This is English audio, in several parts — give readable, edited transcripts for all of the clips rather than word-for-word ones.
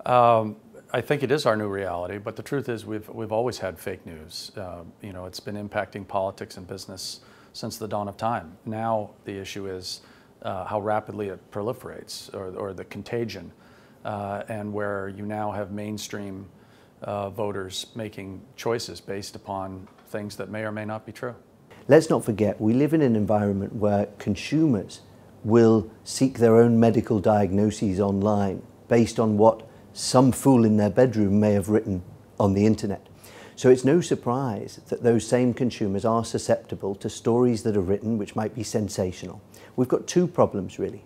I think it is our new reality, but the truth is we've always had fake news. You know, it's been impacting politics and business since the dawn of time. Now the issue is how rapidly it proliferates, or the contagion, and where you now have mainstream voters making choices based upon things that may or may not be true. Let's not forget, we live in an environment where consumers will seek their own medical diagnoses online based on what some fool in their bedroom may have written on the internet. So it's no surprise that those same consumers are susceptible to stories that are written which might be sensational. We've got two problems really.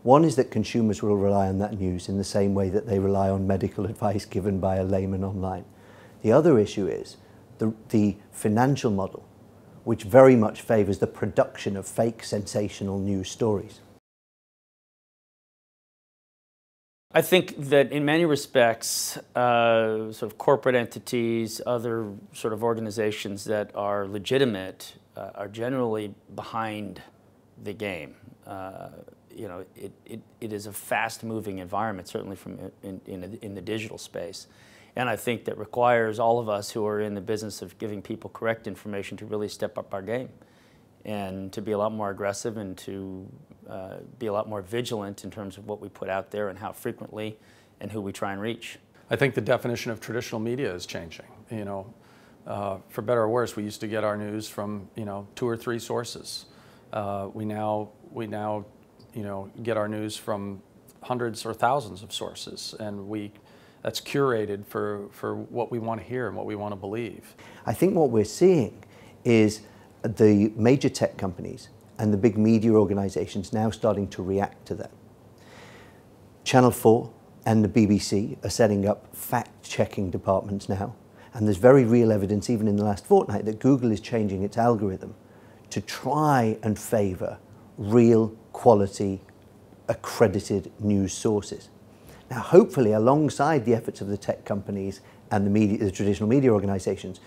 One is that consumers will rely on that news in the same way that they rely on medical advice given by a layman online. The other issue is the financial model, which very much favours the production of fake sensational news stories. I think that in many respects, sort of corporate entities, other sort of organizations that are legitimate are generally behind the game. You know, it is a fast-moving environment, certainly in the digital space. And I think that requires all of us who are in the business of giving people correct information to really step up our game and to be a lot more aggressive and to be a lot more vigilant in terms of what we put out there and how frequently and who we try and reach. I think the definition of traditional media is changing. You know, for better or worse, we used to get our news from, you know, 2 or 3 sources. We now you know, get our news from hundreds or thousands of sources, and that's curated for what we want to hear and what we want to believe. I think what we're seeing is the major tech companies and the big media organizations now starting to react to them. Channel 4 and the BBC are setting up fact-checking departments now, and there's very real evidence even in the last fortnight that Google is changing its algorithm to try and favor real quality accredited news sources. Now hopefully alongside the efforts of the tech companies and the traditional media organizations,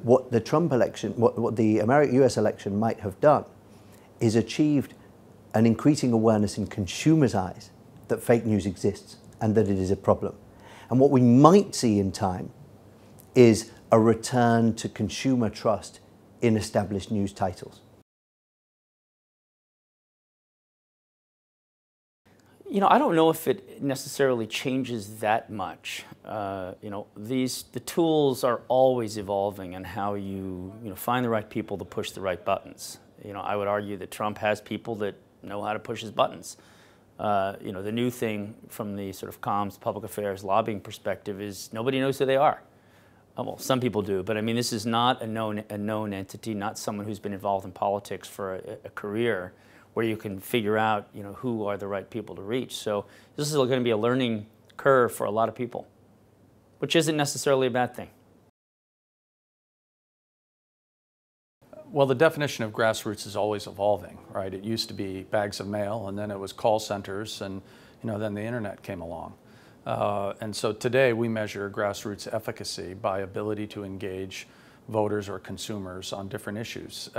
what the Trump election, what the US election might have done is achieved an increasing awareness in consumers' eyes that fake news exists and that it is a problem. And what we might see in time is a return to consumer trust in established news titles. You know, I don't know if it necessarily changes that much. You know, the tools are always evolving in how you find the right people to push the right buttons. You know, I would argue that Trump has people that know how to push his buttons. You know, the new thing from the sort of comms, public affairs, lobbying perspective is nobody knows who they are. Well, some people do, but I mean, this is not a known entity, not someone who's been involved in politics for a career, where you can figure out, you know, who are the right people to reach. So this is going to be a learning curve for a lot of people, which isn't necessarily a bad thing. Well, the definition of grassroots is always evolving, right? It used to be bags of mail, and then it was call centers, and then the internet came along. And so today we measure grassroots efficacy by ability to engage voters or consumers on different issues.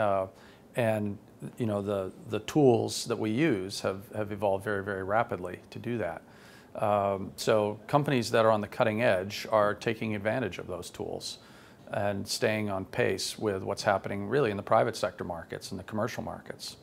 And the tools that we use have evolved very, very rapidly to do that. So companies that are on the cutting edge are taking advantage of those tools and staying on pace with what's happening really in the private sector markets and the commercial markets.